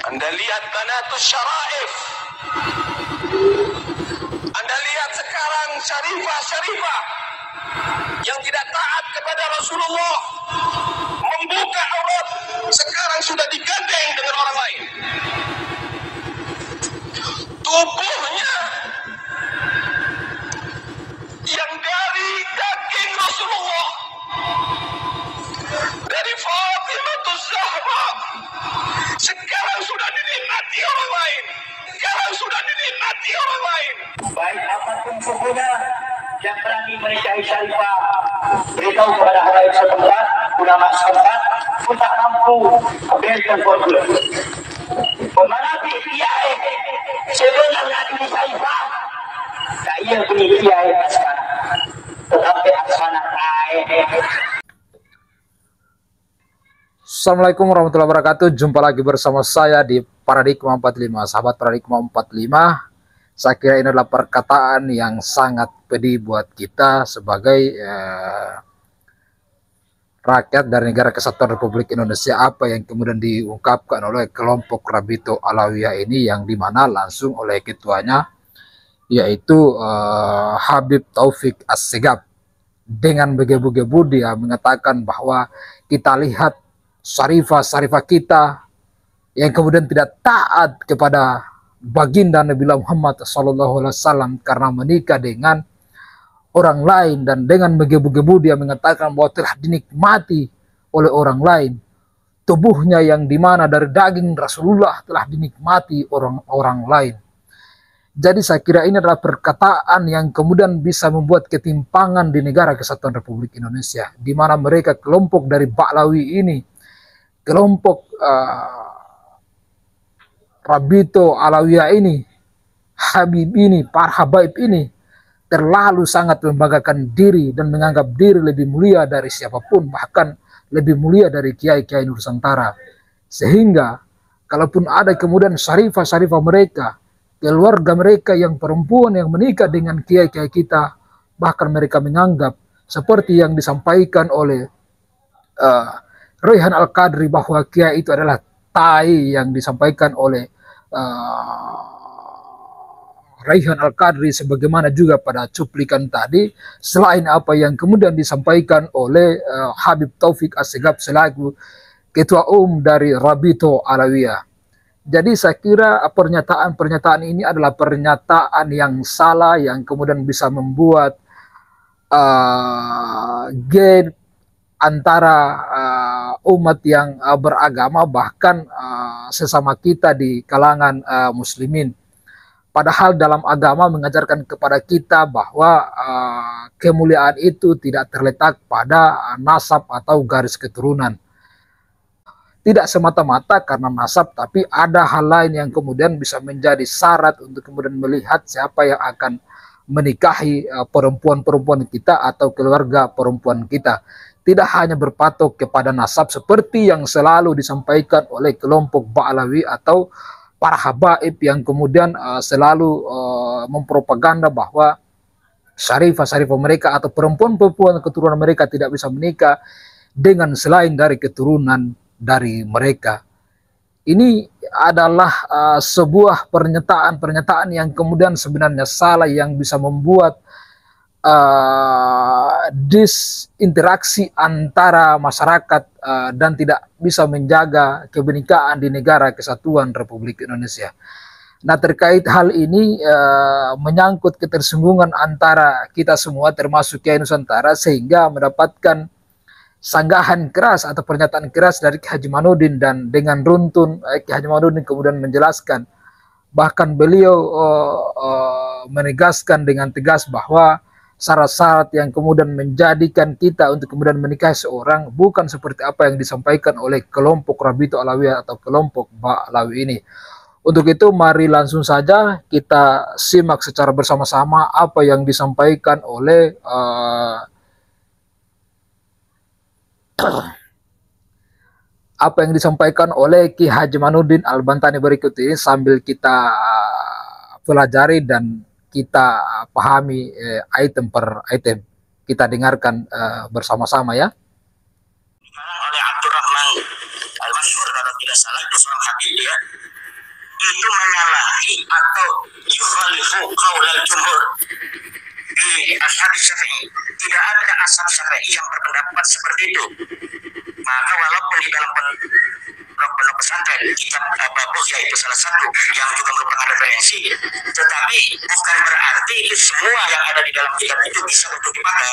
Anda lihat Banatus Syaraif, Anda lihat sekarang syarifah-syarifah yang tidak taat kepada Rasulullah membuka aurat, sekarang sudah digandeng dengan orang lain. Tubuhnya yang dari daging Rasulullah, dari Fatimah Zahra, sekarang sudah dinikmati orang lain. Sekarang sudah dinikmati orang lain. Baik apapun sukunya yang berani menikahi syarifah, beritahu kepada halayak setempat, ulama setempat, pun tak mampu ambilkan formula. Memanati kiai sebenarnya ini syarifah, saya punya kiai asmana, tetapi asmana kain. Assalamualaikum warahmatullahi wabarakatuh. Jumpa lagi bersama saya di Paradigma 45. Sahabat Paradigma 45, saya kira ini adalah perkataan yang sangat pedih buat kita sebagai rakyat dari Negara Kesatuan Republik Indonesia. Apa yang kemudian diungkapkan oleh kelompok Rabito Alawiyah ini, yang dimana langsung oleh ketuanya yaitu Habib Taufik Assegaf, dengan begebu-gebu dia mengatakan bahwa kita lihat syarifah-syarifah kita yang kemudian tidak taat kepada baginda Nabi Muhammad SAW karena menikah dengan orang lain, dan dengan begebu-gebu dia mengatakan bahwa telah dinikmati oleh orang lain. Tubuhnya yang dimana dari daging Rasulullah telah dinikmati orang-orang lain. Jadi saya kira ini adalah perkataan yang kemudian bisa membuat ketimpangan di Negara Kesatuan Republik Indonesia, di mana mereka kelompok dari Ba'lawi ini, kelompok Rabito Alawiyah ini, Habib ini, para habaib ini terlalu sangat membanggakan diri dan menganggap diri lebih mulia dari siapapun, bahkan lebih mulia dari kiai-kiai Nusantara. Sehingga kalaupun ada kemudian syarifah-syarifah mereka, keluarga mereka yang perempuan yang menikah dengan kiai-kiai kita, bahkan mereka menganggap seperti yang disampaikan oleh Raihan Al-Qadri bahwa kiai itu adalah tai, yang disampaikan oleh Raihan Al-Qadri, sebagaimana juga pada cuplikan tadi, selain apa yang kemudian disampaikan oleh Habib Taufik Assegaf selaku Ketua dari Rabito Alawiyah. Jadi saya kira pernyataan-pernyataan ini adalah pernyataan yang salah, yang kemudian bisa membuat gap antara umat yang beragama, bahkan sesama kita di kalangan muslimin. Padahal dalam agama mengajarkan kepada kita bahwa kemuliaan itu tidak terletak pada nasab atau garis keturunan. Tidak semata-mata karena nasab, tapi ada hal lain yang kemudian bisa menjadi syarat untuk kemudian melihat siapa yang akan menikahi perempuan-perempuan kita atau keluarga perempuan kita. Tidak hanya berpatok kepada nasab seperti yang selalu disampaikan oleh kelompok Ba'lawi atau para habaib yang kemudian selalu mempropaganda bahwa syarifah-syarifah mereka atau perempuan-perempuan keturunan mereka tidak bisa menikah dengan selain dari keturunan dari mereka. Ini adalah sebuah pernyataan-pernyataan yang kemudian sebenarnya salah, yang bisa membuat disinteraksi antara masyarakat dan tidak bisa menjaga kebenekaan di Negara Kesatuan Republik Indonesia. Nah, terkait hal ini menyangkut ketersinggungan antara kita semua termasuk Kiai Nusantara, sehingga mendapatkan sanggahan keras atau pernyataan keras dari Ki Haji Manudin, dan dengan runtun Ki Haji Manudin kemudian menjelaskan, bahkan beliau menegaskan dengan tegas bahwa syarat-syarat yang kemudian menjadikan kita untuk kemudian menikahi seorang bukan seperti apa yang disampaikan oleh kelompok Rabito Alawiyah atau kelompok Ba'lawi ini. Untuk itu mari langsung saja kita simak secara bersama-sama apa yang disampaikan oleh Ki Haji Manudin Al-Bantani berikut ini, sambil kita pelajari dan kita pahami item per item. Kita dengarkan bersama-sama ya. Oleh Abdurrahman Al-Masyhur, kalau tidak salah itu seorang Habib ya. itu menyalahi atau yukhalifu qaulal jumhur di ashab Syafi'i. Tidak ada ashab Syafi'i yang berpendapat seperti itu. Maka walaupun di dalam pondok pesantren kitab Babuh yaitu salah satu yang juga merupakan referensi, tetapi bukan berarti semua yang ada di dalam kitab itu bisa untuk dipakai.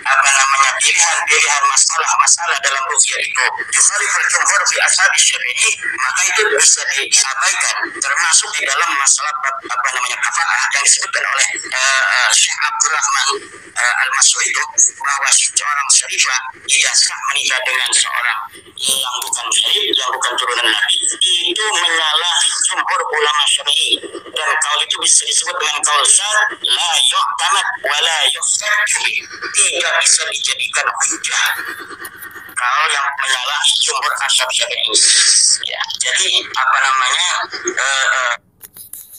Apabila pilihan masalah dalam ruqyah itu yukhaliful jumhur fi ashab Syafi'i, maka itu bisa diabaikan, termasuk di dalam masalah kafaah yang disebutkan oleh Syekh Abdurrahman Al-Mas'ud itu, bahwa seorang syarifah tidak sah menikah dengan seorang yang bukan syarif, yang bukan turunan Nabi. Itu menyalahi jumhur ulama Syafi'i, dan kaul itu bisa disebut dengan kaul syar la yu'tamad wa la yuhtajju, tidak bisa dijadikan hujjah kalau yang menyalahi jumhur ashab Syafi'i. Ya, jadi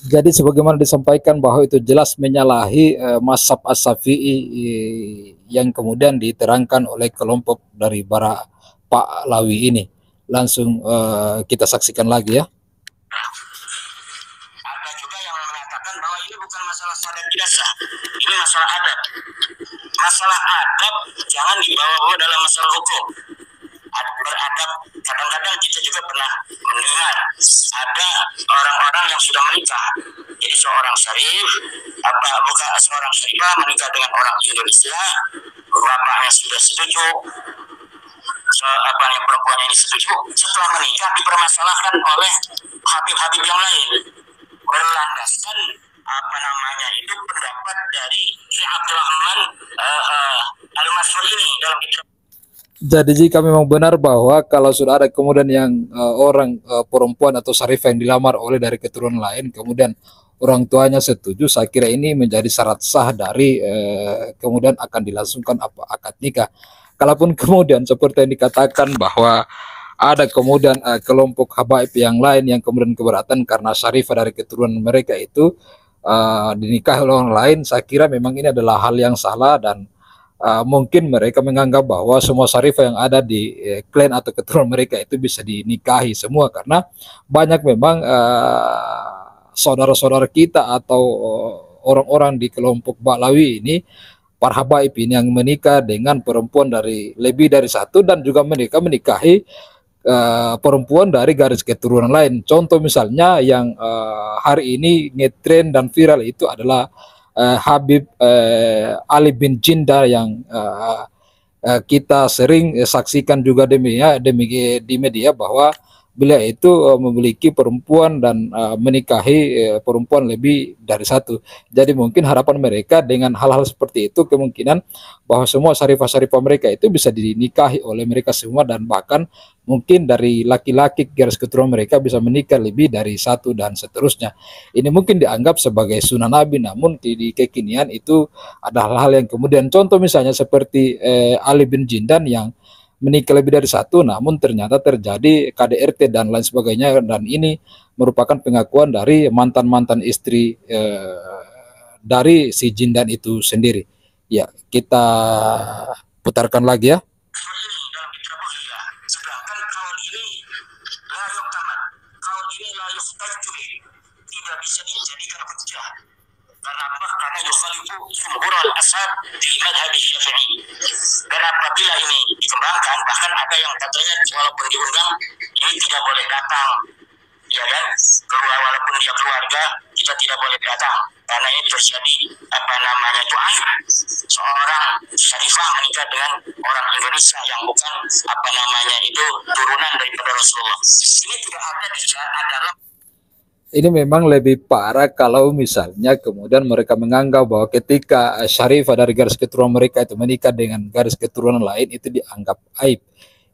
jadi sebagaimana disampaikan bahwa itu jelas menyalahi mazhab As-Syafi'i yang kemudian diterangkan oleh kelompok dari para Pak Lawi ini. Langsung kita saksikan lagi ya. Ada juga yang mengatakan bahwa ini bukan masalah sah dan tidak sah, ini masalah adab. Masalah adab jangan dibawa dalam masalah hukum. Beradab, kadang-kadang kita juga pernah mendengar ada orang-orang yang sudah menikah. Jadi seorang syarif, bukan seorang syarifah menikah dengan orang Indonesia, bapaknya sudah setuju, yang perempuan ini setuju. Setelah menikah dipermasalahkan oleh habib-habib yang lain, berlandaskan itu pendapat dari Syekh Abdurrahman Al-Mas'ud ini dalam kitab. Jadi jika memang benar bahwa kalau sudah ada kemudian yang orang perempuan atau syarifah yang dilamar oleh dari keturunan lain, kemudian orang tuanya setuju, saya kira ini menjadi syarat sah dari kemudian akan dilangsungkan akad nikah. Kalaupun kemudian seperti yang dikatakan bahwa ada kemudian kelompok habaib yang lain yang kemudian keberatan karena syarifah dari keturunan mereka itu dinikahi oleh orang lain, saya kira memang ini adalah hal yang salah, dan mungkin mereka menganggap bahwa semua syarifah yang ada di klan atau keturunan mereka itu bisa dinikahi semua, karena banyak memang saudara-saudara kita atau orang-orang di kelompok Ba'lawi ini, para habaib ini yang menikah dengan perempuan dari lebih dari satu, dan juga mereka menikahi perempuan dari garis keturunan lain. Contoh misalnya yang hari ini ngetren dan viral itu adalah Habib Ali bin Jinda yang kita sering saksikan juga di media bahwa beliau itu memiliki perempuan dan menikahi perempuan lebih dari satu. Jadi mungkin harapan mereka dengan hal-hal seperti itu, kemungkinan bahwa semua syarifah-syarifah mereka itu bisa dinikahi oleh mereka semua, dan bahkan mungkin dari laki-laki garis keturunan mereka bisa menikah lebih dari satu dan seterusnya. Ini mungkin dianggap sebagai sunnah Nabi, namun di kekinian itu ada hal-hal yang kemudian, contoh misalnya seperti Ali bin Jindan yang menikah lebih dari satu, namun ternyata terjadi KDRT dan lain sebagainya, dan ini merupakan pengakuan dari mantan-mantan istri dari si Jindan itu sendiri. Ya, kita putarkan lagi ya. Sedangkan kaul ini la yuqtamad, kaul ini la yuhtajju, tidak bisa dijadikan hujjah. Karena apa? Karena yukhalifu jumhur al-ashab di madhab Syafi'i. Dan apabila ini dikembangkan, bahkan ada yang katanya walaupun diundang ini tidak boleh datang, ya kan? Walaupun dia keluarga, kita tidak boleh datang, karena ini terjadi itu aib. Seorang syarifah menikah dengan orang Indonesia yang bukan turunan daripada Rasulullah. Ini tidak ada di dalam. Ini memang lebih parah kalau misalnya kemudian mereka menganggap bahwa ketika syarifah dari garis keturunan mereka itu menikah dengan garis keturunan lain itu dianggap aib.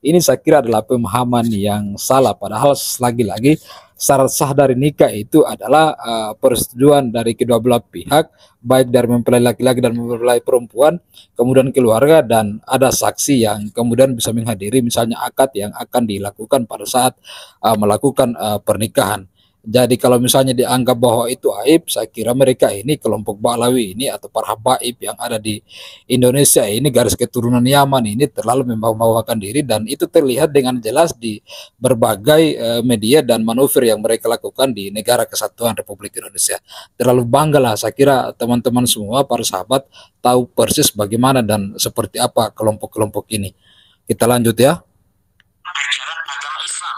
Ini saya kira adalah pemahaman yang salah, padahal lagi-lagi syarat sah dari nikah itu adalah persetujuan dari kedua belah pihak, baik dari mempelai laki-laki dan mempelai perempuan, kemudian keluarga, dan ada saksi yang kemudian bisa menghadiri misalnya akad yang akan dilakukan pada saat melakukan pernikahan. Jadi kalau misalnya dianggap bahwa itu aib, saya kira mereka ini kelompok Ba'lawi ini atau para habaib yang ada di Indonesia ini garis keturunan Yaman ini terlalu membawa-bawakan diri, dan itu terlihat dengan jelas di berbagai media dan manuver yang mereka lakukan di negara kesatuan Republik Indonesia. Terlalu bangga lah, saya kira teman-teman semua para sahabat tahu persis bagaimana dan seperti apa kelompok-kelompok ini. Kita lanjut ya. ajaran agama Islam.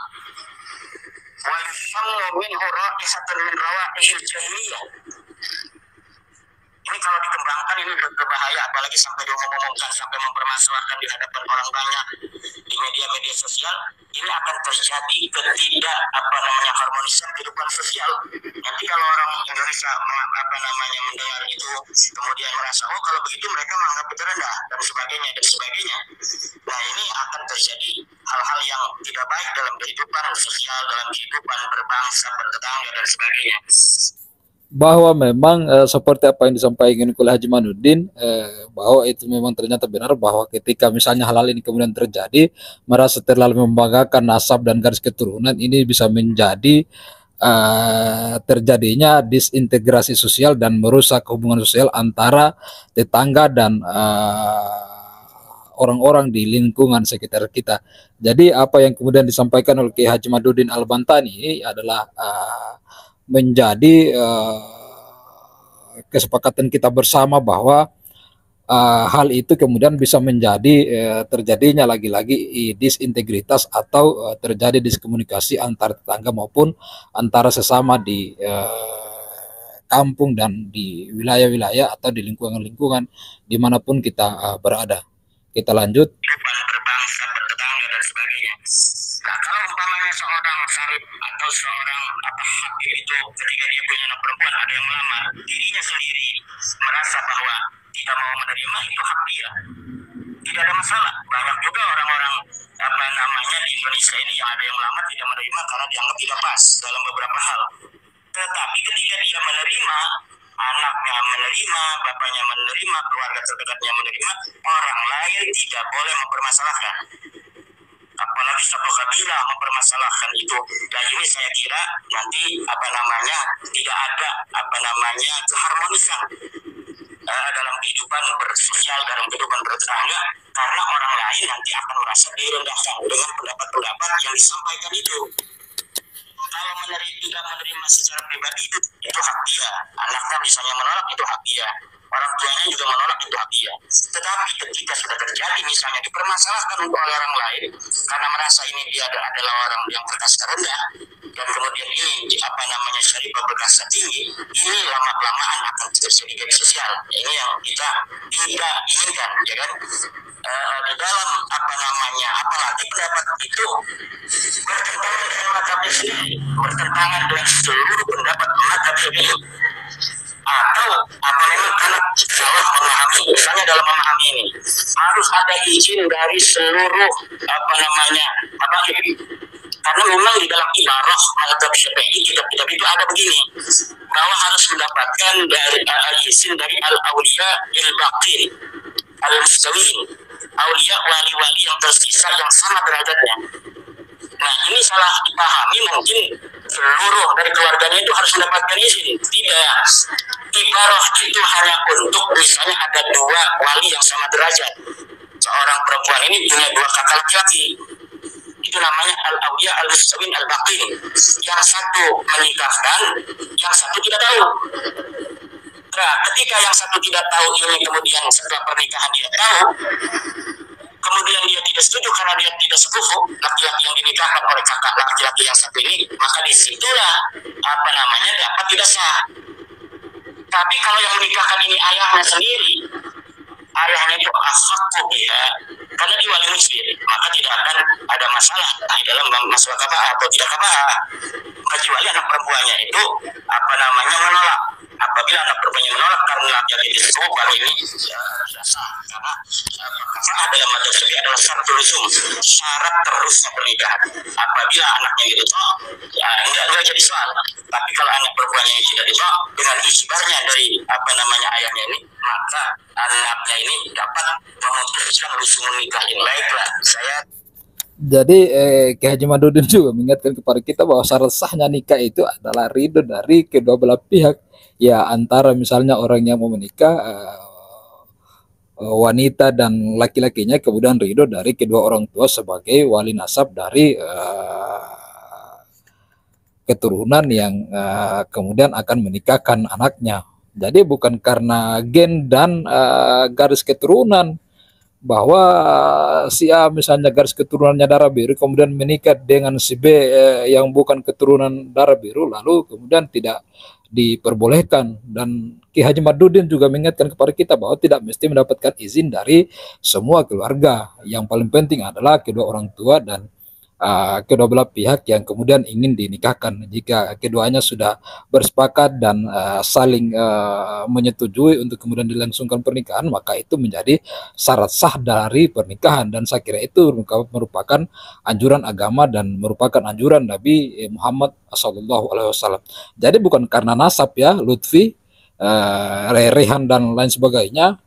Wa yusammu minhu ra'isatan min rawa'ihil jahiliyah. Ini kalau dikembangkan ini berbahaya, apalagi sampai diumumkan, sampai mempermasalahkan di hadapan orang banyak di media-media sosial. Ini akan terjadi harmonisan kehidupan sosial. Nanti kalau orang Indonesia mendengar itu, kemudian merasa oh kalau begitu mereka menganggap itu rendah dan sebagainya dan sebagainya. Nah ini akan terjadi hal-hal yang tidak baik dalam kehidupan sosial, dalam kehidupan berbangsa, bertetangga dan sebagainya. Bahwa memang seperti apa yang disampaikan oleh Haji Manudin, bahwa itu memang ternyata benar, bahwa ketika misalnya hal-hal ini kemudian terjadi, merasa terlalu membanggakan nasab dan garis keturunan, ini bisa menjadi terjadinya disintegrasi sosial dan merusak hubungan sosial antara tetangga dan orang-orang di lingkungan sekitar kita. Jadi apa yang kemudian disampaikan oleh Kiai Haji Manudin Al-Bantani adalah menjadi kesepakatan kita bersama bahwa hal itu kemudian bisa menjadi terjadinya lagi-lagi disintegritas atau terjadi diskomunikasi antar tetangga maupun antara sesama di kampung dan di wilayah-wilayah atau di lingkungan-lingkungan dimanapun kita berada. Kita lanjut. Berbangsa, bertetangga dan sebagainya. Nah kalau umpamanya seorang syarif atau seorang habib itu ketika dia punya anak perempuan ada yang melamar, dirinya sendiri merasa bahwa tidak mau menerima, itu hak dia, tidak ada masalah. Banyak juga orang-orang di Indonesia ini yang ada yang melamar tidak menerima karena dianggap tidak pas dalam beberapa hal. Tetapi ketika dia menerima, anaknya menerima, bapaknya menerima, keluarga terdekatnya menerima, orang lain tidak boleh mempermasalahkan. Apalagi satu kabilah mempermasalahkan itu. Dan ini saya kira nanti tidak ada keharmonisan dalam kehidupan bersosial, dalam kehidupan bertetangga, karena orang lain nanti akan merasa direndahkan dengan pendapat-pendapat yang disampaikan itu. Kalau tidak menerima secara pribadi itu hak dia. Anaknya misalnya menolak, itu hak dia. Orang tuanya juga menolak, itu hak dia. Tetapi ketika sudah terjadi misalnya dipermasalahkan oleh orang lain karena merasa ini dia adalah orang yang berkasta rendah, dan kemudian ini syarifah berkasta tinggi, ini lama-kelamaan akan terjadi garis sosial. Ini yang kita tidak inginkan, ya kan? Di dalam apalagi pendapat itu bertentangan dengan mazhab sendiri, bertentangan dengan seluruh pendapat mazhab ini, atau memang anak salah memahami, misalnya dalam memahami ini harus ada izin dari seluruh karena memang di dalam ibarah mazhab Syafi'i kitab-kitab itu ada begini, bahwa harus mendapatkan dari izin dari al-auliya il-baqin al-mustawin, aulia wali-wali yang tersisa yang sama derajatnya. Nah ini salah dipahami, mungkin seluruh dari keluarganya itu harus mendapatkan izin. Tidak, ibarah itu hanya untuk misalnya ada dua wali yang sama derajat. Seorang perempuan ini punya dua kakak laki-laki, itu namanya al-awliya al-mustawin al-baqin. Yang satu menikahkan, yang satu tidak tahu. Nah, ketika yang satu tidak tahu ini kemudian setelah pernikahan dia tahu, kemudian dia tidak setuju karena dia tidak sepupu laki-laki yang dinikahkan oleh kakak laki-laki yang satu ini, maka disitulah dapat tidak sah. Tapi kalau yang menikahkan ini ayahnya sendiri, ayahnya itu ashaku dia, karena dia wali muslim, maka tidak akan ada masalah di dalam masalah kafa'ah atau tidak kafa'ah, kecuali anak perempuannya itu menolak. Apabila anak perempuannya menolak karena laki-laki itu baru ini ya tidak sah, karena kafa'ah dalam mazhab Syafi'i adalah syarat luzum, syarat terusnya pernikahan. Apabila anaknya ditolak, ya enggak jadi soal. Tapi kalau anak perempuannya tidak ditolak dengan ijbarnya dari ayahnya ini, maka anaknya ini dapat memutuskan luzum nikah ini. Baiklah, saya Jadi Kiai Haji Madudin juga mengingatkan kepada kita bahwa syarat sahnya nikah itu adalah ridho dari kedua belah pihak. Ya antara misalnya orang yang mau menikah, wanita dan laki-lakinya, kemudian ridho dari kedua orang tua sebagai wali nasab dari keturunan yang kemudian akan menikahkan anaknya. Jadi bukan karena gen dan garis keturunan, bahwa si A misalnya garis keturunannya darah biru kemudian menikah dengan si B yang bukan keturunan darah biru, lalu kemudian tidak diperbolehkan. Dan Ki Haji Madudin juga mengingatkan kepada kita bahwa tidak mesti mendapatkan izin dari semua keluarga. Yang paling penting adalah kedua orang tua dan kedua belah pihak yang kemudian ingin dinikahkan. Jika keduanya sudah bersepakat dan saling menyetujui untuk kemudian dilangsungkan pernikahan, maka itu menjadi syarat sah dari pernikahan. Dan saya kira itu merupakan anjuran agama dan merupakan anjuran Nabi Muhammad SAW. Jadi bukan karena nasab ya, Lutfi, Rehan dan lain sebagainya,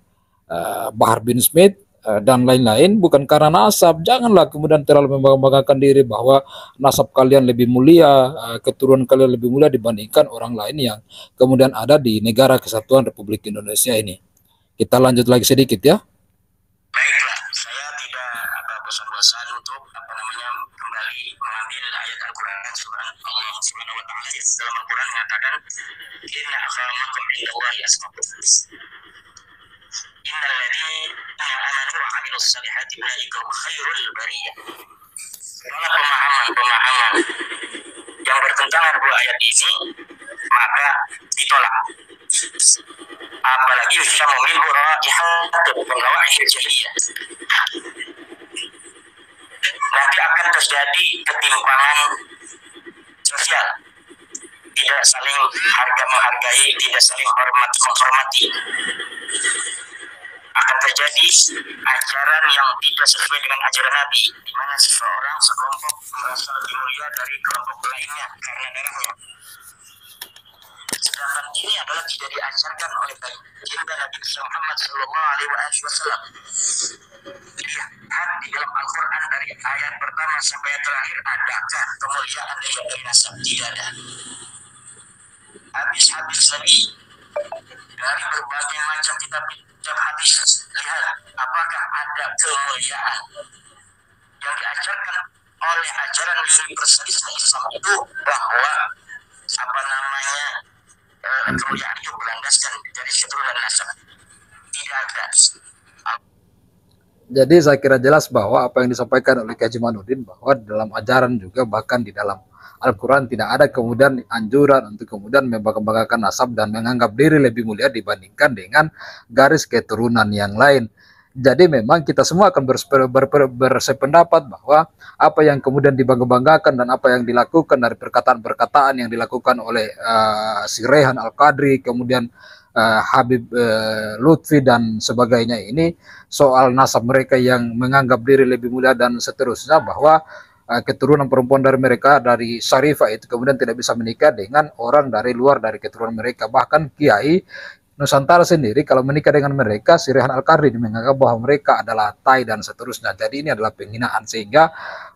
Bahar bin Smith dan lain-lain, bukan karena nasab. Janganlah kemudian terlalu membanggakan diri bahwa nasab kalian lebih mulia, keturunan kalian lebih mulia dibandingkan orang lain yang kemudian ada di negara kesatuan Republik Indonesia ini. Kita lanjut lagi sedikit ya. Baiklah, saya tidak bosan-bosan untuk kembali mengambil ayat Al-Quran. Allah Subhanahu wa Ta'ala dalam Al-Quran mengatakan, Inna akramakum indallahi atqakum. Innal ladzina amanu wa 'amilus solihati ulaika hum khairul bariyah. Kalau pemahaman yang bertentangan dua ayat ini maka ditolak. Apalagi yushamu minhu raihatu penggawahi jahiliyah. Nanti akan terjadi ketimpangan sosial, tidak saling harga menghargai, tidak saling hormat menghormati. Akan terjadi ajaran yang tidak sesuai dengan ajaran Nabi, di mana seseorang sekelompok merasa lebih mulia dari kelompok lainnya karena darahnya. Sedangkan ini adalah tidak diajarkan oleh baginda Nabi Muhammad SAW. Lihat di dalam Al-Quran dari ayat pertama sampai yang terakhir, adakah kemuliaan dari nasab? Tidak ada. Habis-habis lagi dari berbagai macam kitab hadis. Lihat apakah ada kemuliaan yang diajarkan oleh ajaran universalisme Islam itu, bahwa kemuliaan itu berlandaskan dari keturunan nasab. Tidak ada. Jadi saya kira jelas bahwa apa yang disampaikan oleh Kiai Haji Madudin, bahwa dalam ajaran juga bahkan di dalam Al-Quran tidak ada kemudian anjuran untuk kemudian membanggakan nasab dan menganggap diri lebih mulia dibandingkan dengan garis keturunan yang lain. Jadi memang kita semua akan bersependapat bahwa apa yang kemudian dibanggakan dan apa yang dilakukan dari perkataan-perkataan yang dilakukan oleh si Rehan Al-Qadri, kemudian Habib Lutfi dan sebagainya ini soal nasab mereka yang menganggap diri lebih mulia dan seterusnya, bahwa keturunan perempuan dari mereka dari Syarifah itu kemudian tidak bisa menikah dengan orang dari luar dari keturunan mereka. Bahkan Kiai Nusantara sendiri kalau menikah dengan mereka, si Rehan Al-Qadri menganggap bahwa mereka adalah tai dan seterusnya. Jadi ini adalah penghinaan, sehingga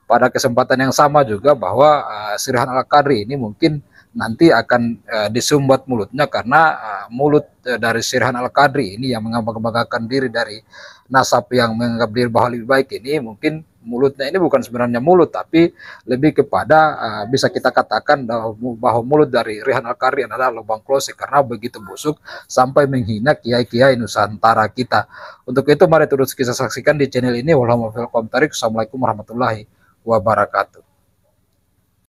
pada kesempatan yang sama juga bahwa si Rehan Al-Qadri ini mungkin nanti akan disumbat mulutnya, karena mulut dari si Rehan Al-Qadri ini yang membanggakan diri dari nasab yang menganggap diri bahwa lebih baik ini, mungkin mulutnya ini bukan sebenarnya mulut, tapi lebih kepada bisa kita katakan bahwa mulut dari Rehan Al-Qadri adalah lubang kloset karena begitu busuk sampai menghina kiai-kiai Nusantara kita. Untuk itu mari terus kita saksikan di channel ini. Wassalamualaikum warahmatullahi wabarakatuh.